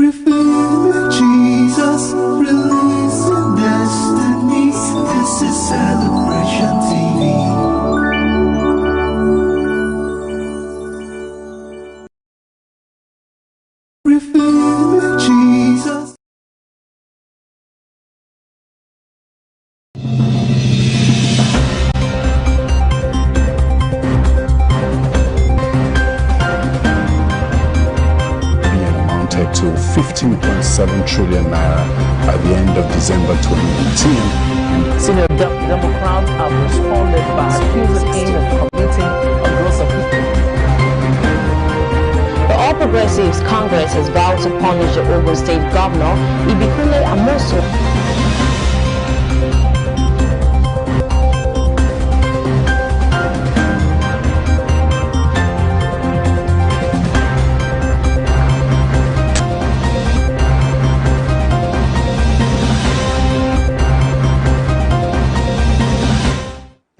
Revealing Jesus, releasing destinies. This is Celebration TV. Revealing Jesus. To 15.7 trillion naira by the end of December 2018. Senior Democrats have responded by accusing him of committing a gross offense. The All Progressives Congress has vowed to punish the Ogun State Governor, Ibikule Amosu.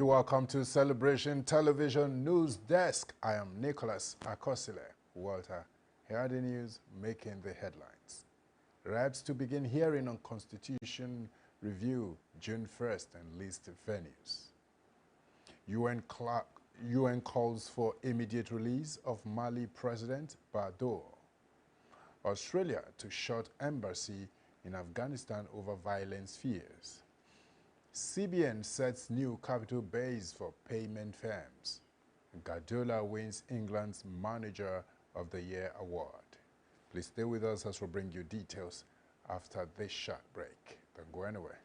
Welcome to Celebration Television News Desk. I am Nicholas Akosile. Walter, here are the news making the headlines. Reps to begin hearing on Constitution Review June 1st and list venues. UN calls for immediate release of Mali President Bardo. Australia to shut embassy in Afghanistan over violence fears. CBN sets new capital base for payment firms. Guardiola wins England's Manager of the Year award. Please stay with us as we bring you details after this short break. Don't go anywhere.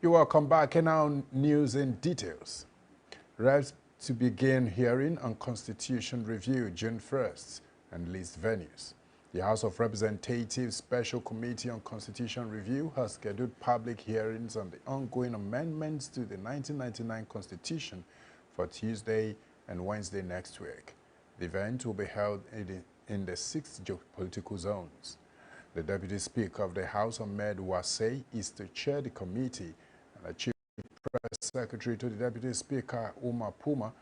Welcome back. And now news in details. Reps to begin hearing on Constitution Review June 1st and list venues. The House of Representatives Special Committee on Constitution Review has scheduled public hearings on the ongoing amendments to the 1999 Constitution for Tuesday and Wednesday next week. The event will be held in the 6 geopolitical zones. The Deputy Speaker of the House, Ahmed Wasey, is to chair the committee. The Chief Press Secretary to the Deputy Speaker, Umar Puma,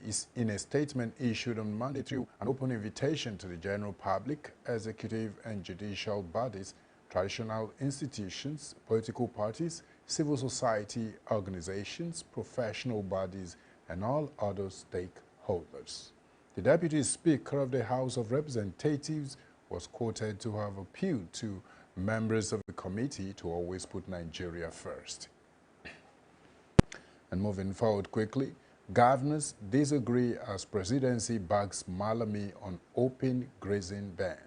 is in a statement issued on Monday through an open invitation to the general public, executive and judicial bodies, traditional institutions, political parties, civil society organizations, professional bodies, and all other stakeholders. The Deputy Speaker of the House of Representatives was quoted to have appealed to members of the committee to always put Nigeria first. And moving forward quickly, governors disagree as presidency backs Malami on open grazing ban.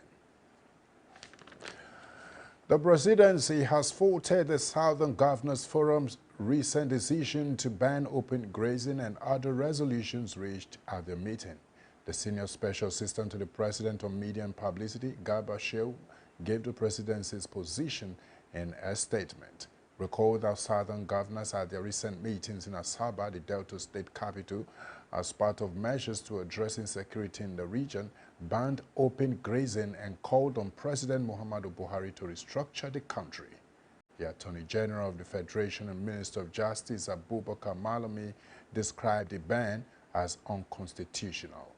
The presidency has faulted the Southern Governors Forum's recent decision to ban open grazing and other resolutions reached at the meeting. The senior special assistant to the president on media and publicity, Garba Shehu, gave the presidency's position in a statement. Recall that Southern governors at their recent meetings in Asaba, the Delta State capital, as part of measures to address insecurity in the region, banned open grazing and called on President Muhammadu Buhari to restructure the country. The Attorney General of the Federation and Minister of Justice, Abubakar Malami, described the ban as unconstitutional.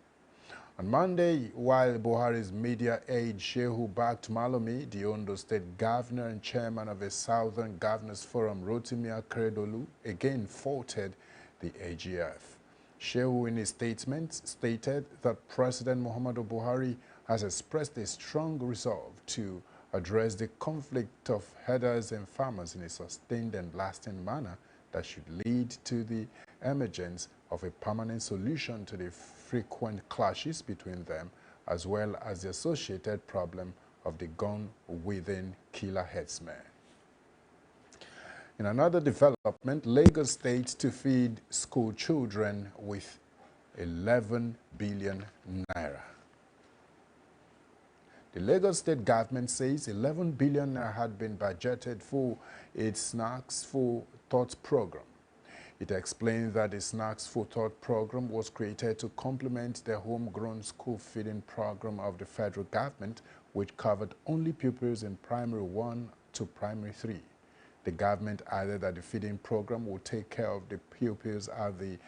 On Monday, while Buhari's media aide Shehu backed Malami, the Ondo State Governor and Chairman of the Southern Governors Forum, Rotimi Akeredolu, again faulted the AGF. Shehu, in his statement, stated that President Muhammadu Buhari has expressed a strong resolve to address the conflict of herders and farmers in a sustained and lasting manner that should lead to the emergence of a permanent solution to the frequent clashes between them, as well as the associated problem of the gun-wielding killer headsmen. In another development, Lagos State to feed school children with 11 billion naira. The Lagos State government says 11 billion naira had been budgeted for its Snacks for Thought program. It explained that the Snacks for Thought program was created to complement the homegrown school feeding program of the federal government, which covered only pupils in primary 1 to primary 3. The government added that the feeding program will take care of the pupils at the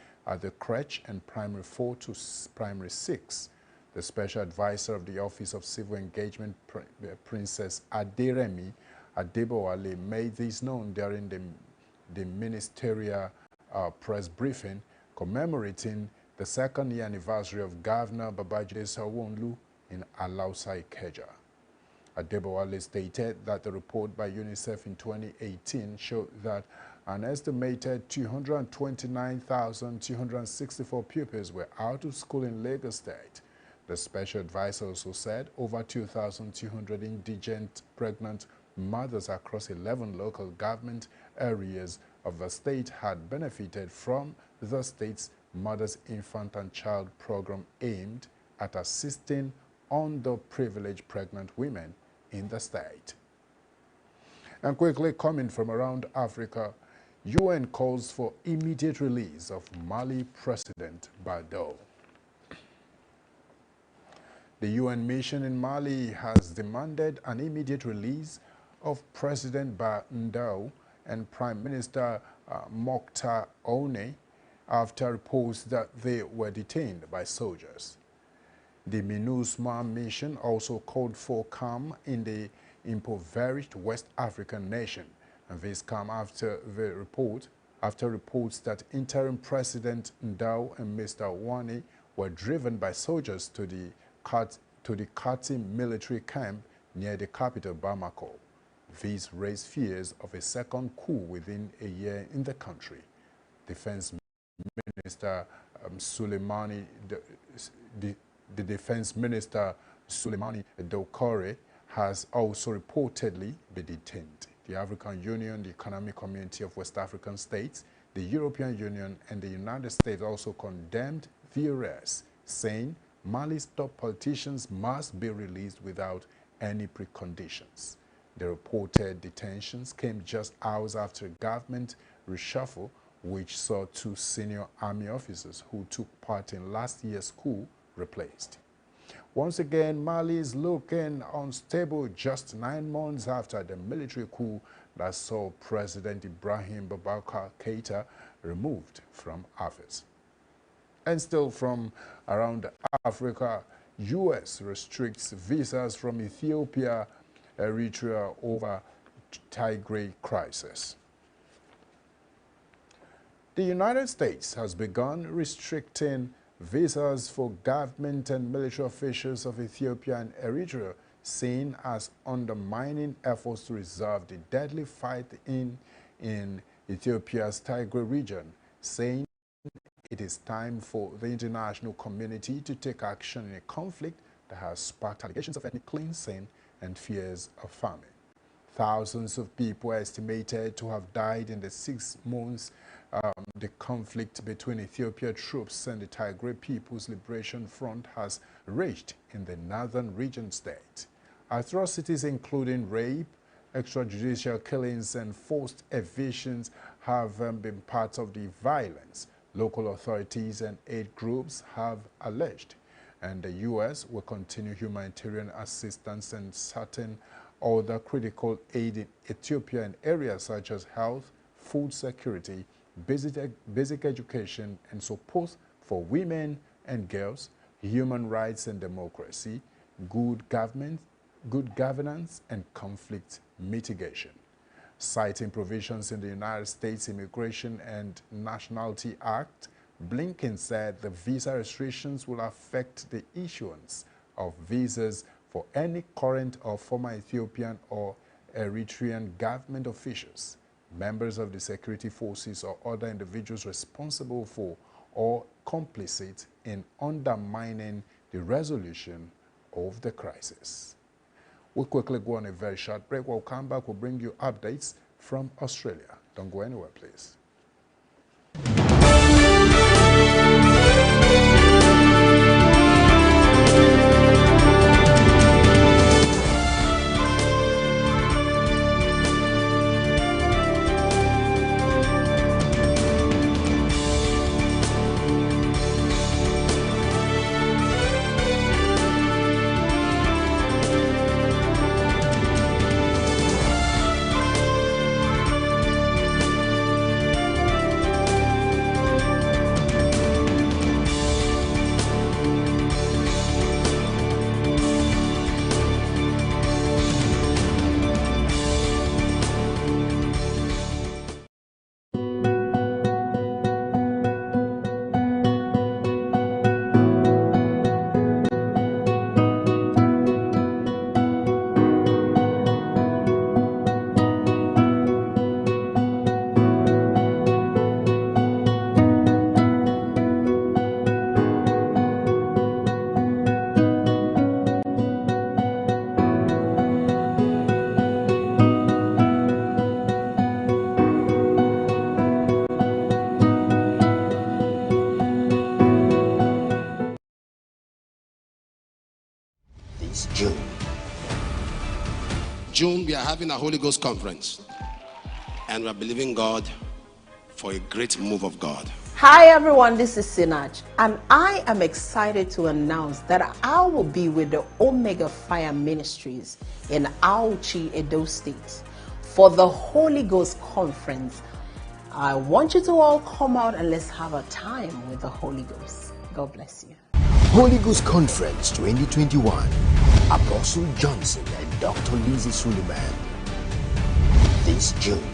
crèche and primary 4 to primary 6. The special advisor of the Office of Civil Engagement, Princess Aderemi Adebowale, made this known during the ministerial press briefing commemorating the second-year anniversary of Governor Babajide Sanwo-Olu in Alausa Ikeja. Adebowale stated that the report by UNICEF in 2018 showed that an estimated 229,264 pupils were out of school in Lagos State. The special advisor also said over 2,200 indigent pregnant mothers across 11 local government areas of the state had benefited from the state's Mothers, Infant and Child program aimed at assisting underprivileged pregnant women in the state. And quickly coming from around Africa, UN calls for immediate release of Mali President Bardo. The UN mission in Mali has demanded an immediate release of President Bardo and Prime Minister Mokhtar Oune after reports that they were detained by soldiers. The MINUSMA mission also called for calm in the impoverished West African nation, and this came after reports that interim President Ndao and Mr. Ouane were driven by soldiers to the Kati military camp near the capital Bamako. These raised fears of a second coup within a year in the country. Defense Minister Suleimani, the Defense Minister Suleimani Doucouré has also reportedly been detained. The African Union, the Economic Community of West African States, the European Union, and the United States also condemned the arrest, saying Mali's top politicians must be released without any preconditions. The reported detentions came just hours after a government reshuffle, which saw 2 senior army officers who took part in last year's coup replaced. Once again, Mali is looking unstable just 9 months after the military coup that saw President Ibrahim Boubacar Keïta removed from office. And still from around Africa, U.S. restricts visas from Ethiopia, Eritrea over Tigray crisis. The United States has begun restricting visas for government and military officials of Ethiopia and Eritrea, seen as undermining efforts to resolve the deadly fight in Ethiopia's Tigray region, saying it is time for the international community to take action in a conflict that has sparked allegations of ethnic cleansing and fears of famine. Thousands of people are estimated to have died in the 6 months the conflict between Ethiopia troops and the Tigray People's Liberation Front has raged in the northern region state. Atrocities including rape, extrajudicial killings, and forced evictions have been part of the violence, local authorities and aid groups have alleged. And the U.S. will continue humanitarian assistance and certain other critical aid in Ethiopia in areas such as health, food security, basic education, and support for women and girls, human rights and democracy, good governance, and conflict mitigation. Citing provisions in the United States Immigration and Nationality Act, Blinken said the visa restrictions will affect the issuance of visas for any current or former Ethiopian or Eritrean government officials, members of the security forces, or other individuals responsible for or complicit in undermining the resolution of the crisis. We'll quickly go on a very short break. We'll come back, we'll bring you updates from Australia. Don't go anywhere, please. June, we are having a Holy Ghost conference, and we are believing God for a great move of God. Hi everyone, this is Sinach, and I am excited to announce that I will be with the Omega Fire Ministries in Auchi, Edo State for the Holy Ghost Conference. I want you to all come out and let's have a time with the Holy Ghost. God bless you. Holy Ghost Conference 2021. Apostle Johnson and Dr. Lizzie Suleiman. This June.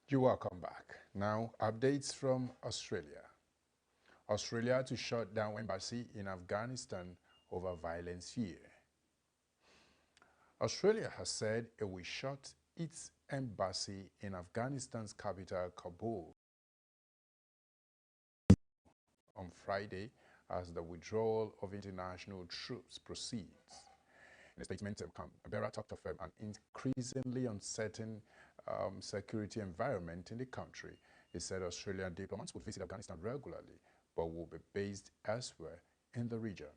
You're welcome back. Now, updates from Australia. Australia to shut down embassy in Afghanistan over violence fear. Australia has said it will shut its embassy in Afghanistan's capital, Kabul, on Friday as the withdrawal of international troops proceeds. In a statement, Canberra talked of an increasingly uncertain security environment in the country. It said Australian diplomats would visit Afghanistan regularly, but will be based elsewhere in the region.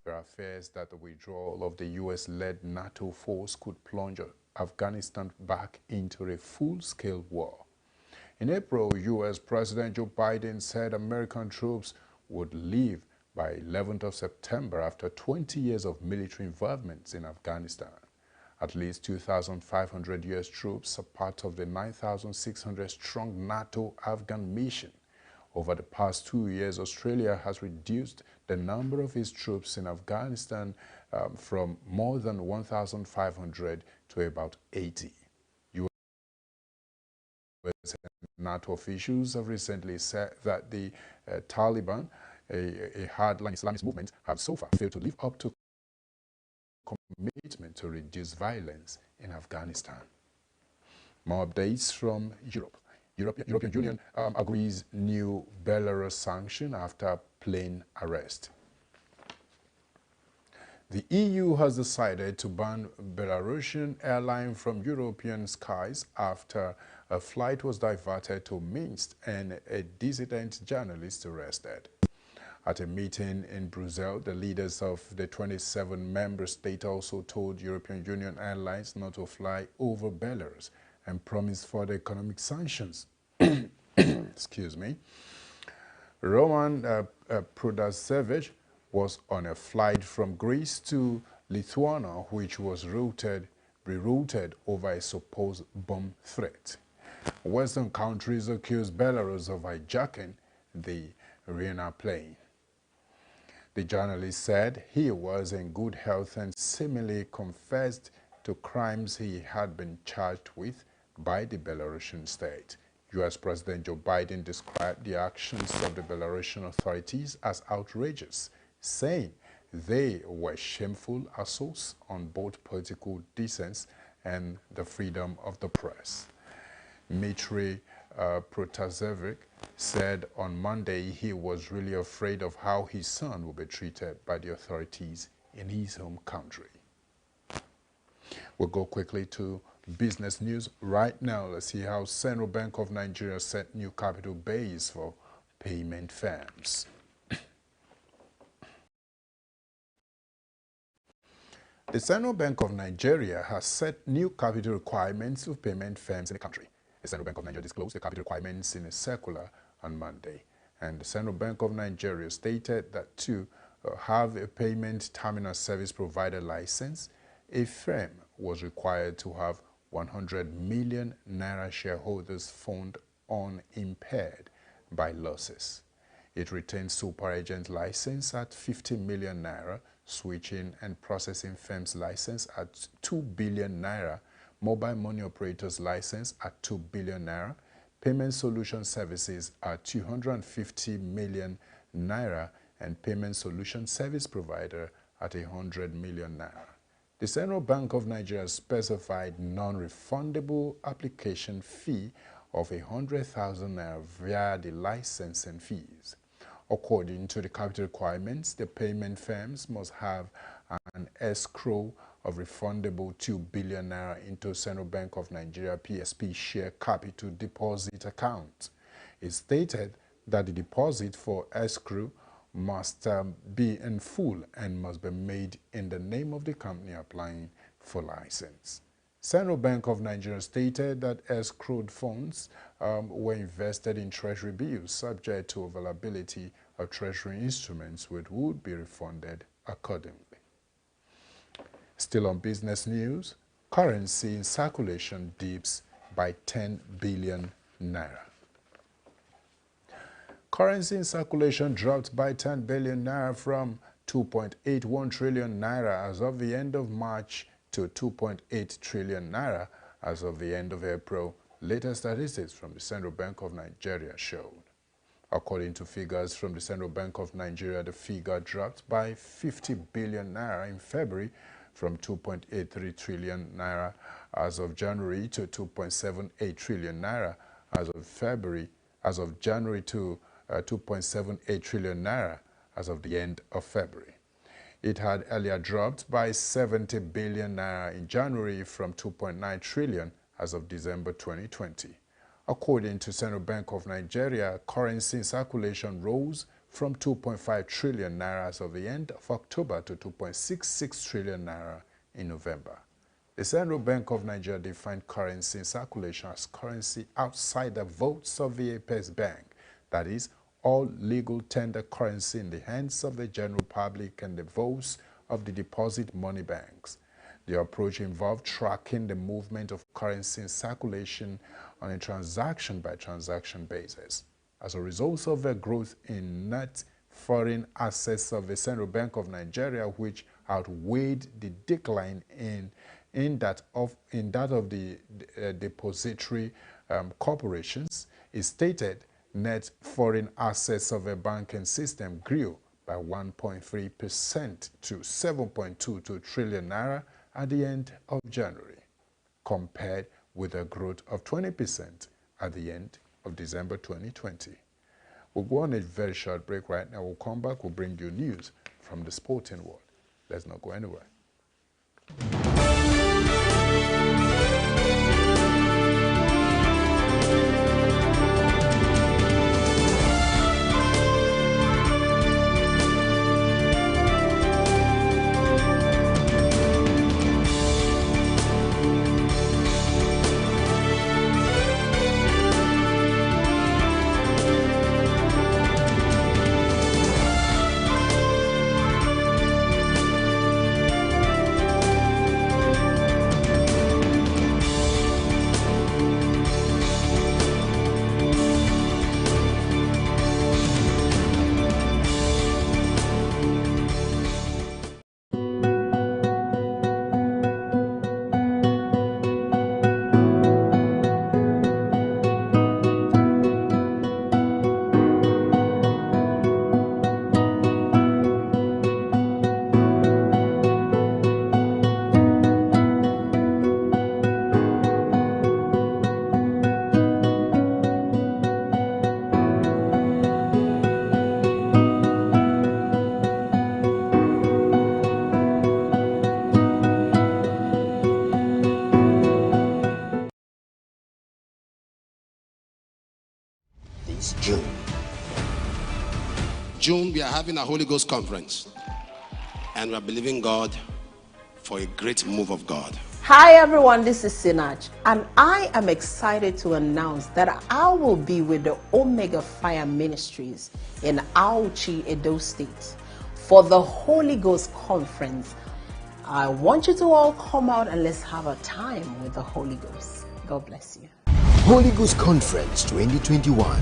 There are fears that the withdrawal of the US-led NATO force could plunge Afghanistan back into a full-scale war. In April, US President Joe Biden said American troops would leave by 11th of September after 20 years of military involvement in Afghanistan. At least 2,500 US troops are part of the 9,600-strong NATO Afghan mission. Over the past 2 years, Australia has reduced the number of its troops in Afghanistan from more than 1,500 to about 80. US and NATO officials have recently said that the Taliban, a hardline Islamist movement, have so far failed to live up to commitment to reduce violence in Afghanistan. More updates from Europe. European Union agrees new Belarus sanction after plane arrest. The EU has decided to ban Belarusian airline from European skies after a flight was diverted to Minsk and a dissident journalist arrested. At a meeting in Brussels, the leaders of the 27 member states also told European Union airlines not to fly over Belarus and promised further economic sanctions. Excuse me. Roman Protasevich was on a flight from Greece to Lithuania, which was rerouted over a supposed bomb threat. Western countries accused Belarus of hijacking the Riena plane. The journalist said he was in good health and seemingly confessed to crimes he had been charged with by the Belarusian state. U.S. President Joe Biden described the actions of the Belarusian authorities as outrageous, saying they were shameful assaults on both political decency and the freedom of the press. Dmitry Protasevich said on Monday he was really afraid of how his son will be treated by the authorities in his home country. We'll go quickly to business news right now. Let's see how Central Bank of Nigeria set new capital base for payment firms. The Central Bank of Nigeria has set new capital requirements of payment firms in the country. The Central Bank of Nigeria disclosed the capital requirements in a circular on Monday, and the Central Bank of Nigeria stated that to have a payment terminal service provider license, a firm was required to have 100 million naira shareholders fund unimpaired by losses. It retains super agent license at 50 million naira, switching and processing firms license at 2 billion naira, mobile money operators license at 2 billion naira, payment solution services at 250 million naira, and payment solution service provider at 100 million naira. The Central Bank of Nigeria specified non-refundable application fee of 100,000 naira via the licensing fees. According to the capital requirements, the payment firms must have an escrow of refundable 2 billion naira into Central Bank of Nigeria PSP share capital deposit account. It stated that the deposit for escrow must be in full and must be made in the name of the company applying for license. Central Bank of Nigeria stated that escrowed funds were invested in treasury bills subject to availability of treasury instruments which would be refunded accordingly. Still on business news, currency in circulation dips by 10 billion naira. Currency in circulation dropped by 10 billion naira from 2.81 trillion naira as of the end of March to 2.8 trillion naira as of the end of April, latest statistics from the Central Bank of Nigeria showed. According to figures from the Central Bank of Nigeria, the figure dropped by 50 billion naira in February from 2.83 trillion naira as of January to 2.78 trillion naira as of January to 2.78 trillion naira as of the end of February. It had earlier dropped by 70 billion naira in January from 2.9 trillion as of December 2020. According to Central Bank of Nigeria, currency in circulation rose from 2.5 trillion naira as of the end of October to 2.66 trillion naira in November. The Central Bank of Nigeria defined currency in circulation as currency outside the votes of the Apex Bank, that is, all legal tender currency in the hands of the general public and the votes of the deposit money banks. The approach involved tracking the movement of currency in circulation on a transaction-by-transaction basis. As a result of the growth in net foreign assets of the Central Bank of Nigeria, which outweighed the decline in that of the depository corporations, it stated net foreign assets of a banking system grew by 1.3% to 7.22 trillion naira at the end of January, compared with a growth of 20% at the end of December 2020. We'll go on a very short break right now. We'll come back, we'll bring you news from the sporting world. Let's not go anywhere. June, we are having a Holy Ghost conference, and we are believing God for a great move of God. Hi everyone, this is Sinach, and I am excited to announce that I will be with the Omega Fire Ministries in Auchi, Edo State for the Holy Ghost Conference. I want you to all come out and let's have a time with the Holy Ghost. God bless you. Holy Ghost Conference 2021.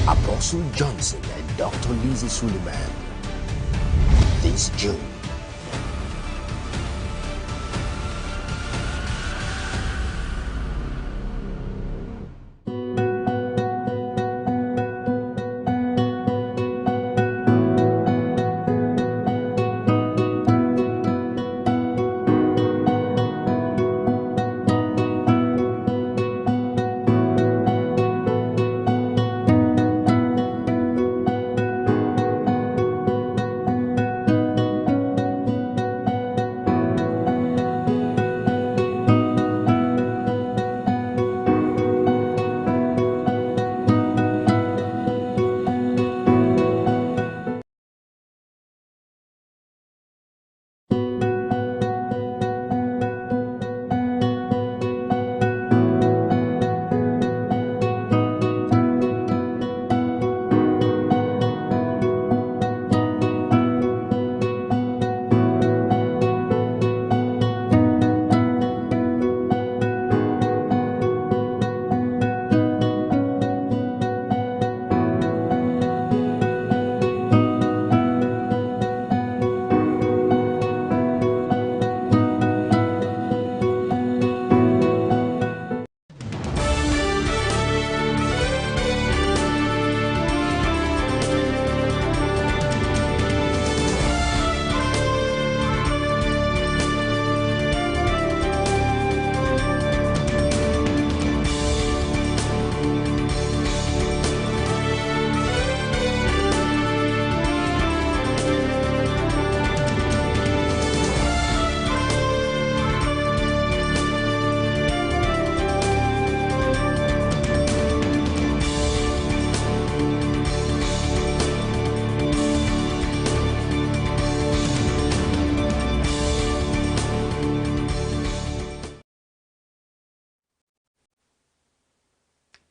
Apostle Johnson and Dr. Lizzie Suleiman. This June.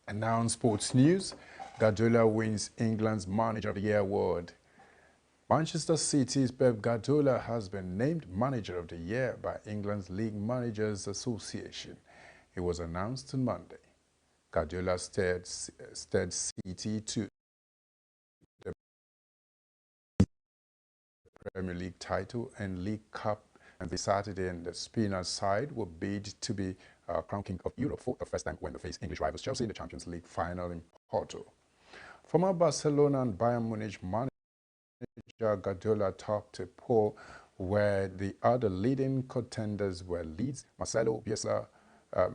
And now in sports news, Guardiola wins England's Manager of the Year award. Manchester City's Pep Guardiola has been named Manager of the Year by England's League Managers Association. It was announced on Monday. Guardiola steered City to the Premier League title and League Cup, and this Saturday, and the Spinners side will bid to be crown king of Europe for the first time when they face English rivals Chelsea in the Champions League final in Porto. Former Barcelona and Bayern Munich manager Guardiola topped a poll where the other leading contenders were Leeds, Marcelo Bielsa,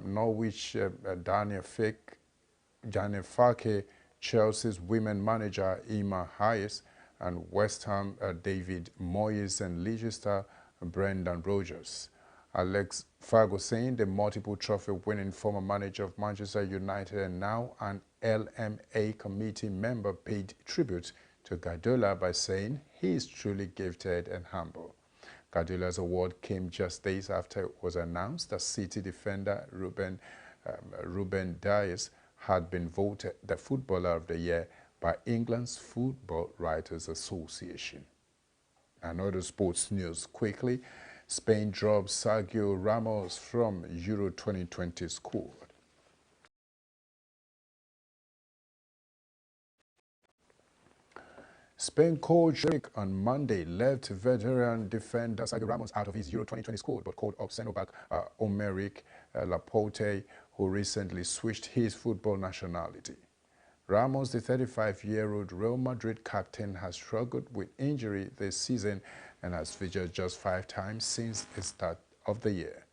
Norwich Daniel Fake, Chelsea's women manager Emma Hayes, and West Ham David Moyes, and Leicester Brendan Rodgers. Alex Ferguson, the multiple trophy-winning former manager of Manchester United and now an LMA committee member, paid tribute to Guardiola by saying he is truly gifted and humble. Guardiola's award came just days after it was announced that City defender Ruben Dias had been voted the Footballer of the Year by England's Football Writers Association. And other sports news quickly. Spain drops Sergio Ramos from Euro 2020 squad. Spain coach on Monday left veteran defender Sergio Ramos out of his Euro 2020 squad, but called up centre-back Aymeric Laporte, who recently switched his football nationality. Ramos, the 35-year-old Real Madrid captain, has struggled with injury this season and has featured just 5 times since the start of the year.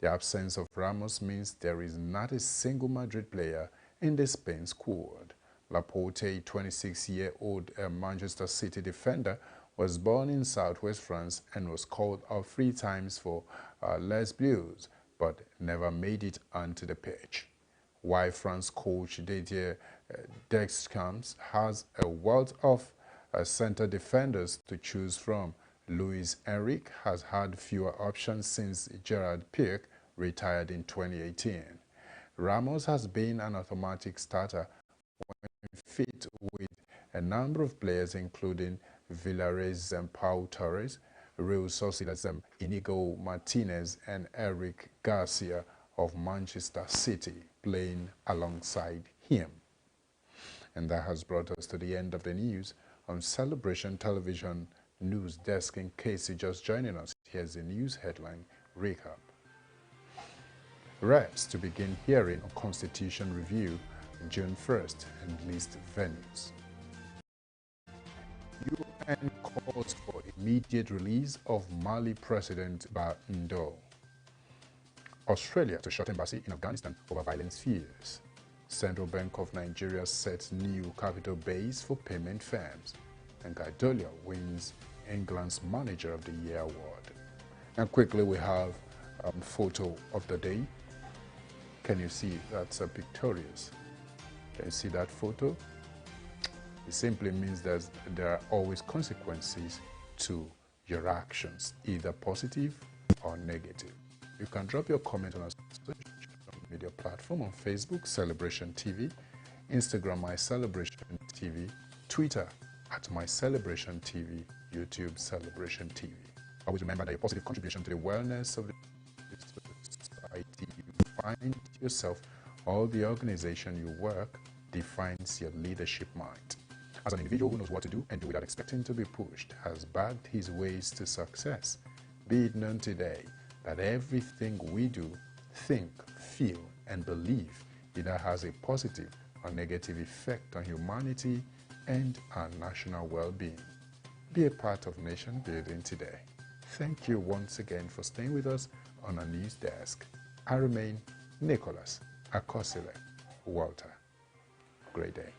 The absence of Ramos means there is not a single Madrid player in the Spain squad. Laporte, 26-year-old Manchester City defender, was born in southwest France and was called up 3 times for Les Bleus, but never made it onto the pitch. While France coach Didier Deschamps has a wealth of centre defenders to choose from, Luis Enrique has had fewer options since Gerard Piqué retired in 2018. Ramos has been an automatic starter when fit with a number of players including Villarreal's Pau Torres, Real Sociedad's Inigo Martinez, and Eric Garcia of Manchester City playing alongside him. And that has brought us to the end of the news on Celebration Television News Desk. In case you're just joining us, here's the news headline recap. Reps to begin hearing on Constitution Review June 1st and list venues. UN calls for immediate release of Mali President INT'L. Australia to shut embassy in Afghanistan over violence fears. Central Bank of Nigeria sets new capital base for payment firms. And Guardiola wins England's Manager of the Year award. And quickly we have photo of the day. Can you see that's pictorious? Can you see that photo? It simply means that there are always consequences to your actions, either positive or negative. You can drop your comment on our social media platform on Facebook, Celebration TV, Instagram, My Celebration TV, Twitter, My Celebration TV, YouTube, Celebration TV. Always remember that your positive contribution to the wellness of the society you find yourself or the organization you work defines your leadership mind. As an individual who knows what to do and do without expecting to be pushed, has bagged his ways to success, be it known today that everything we do, think, feel, and believe either has a positive or negative effect on humanity and our national well-being. Be a part of nation building today. Thank you once again for staying with us on our news desk. I remain Nicholas Akosile Walter. Great day.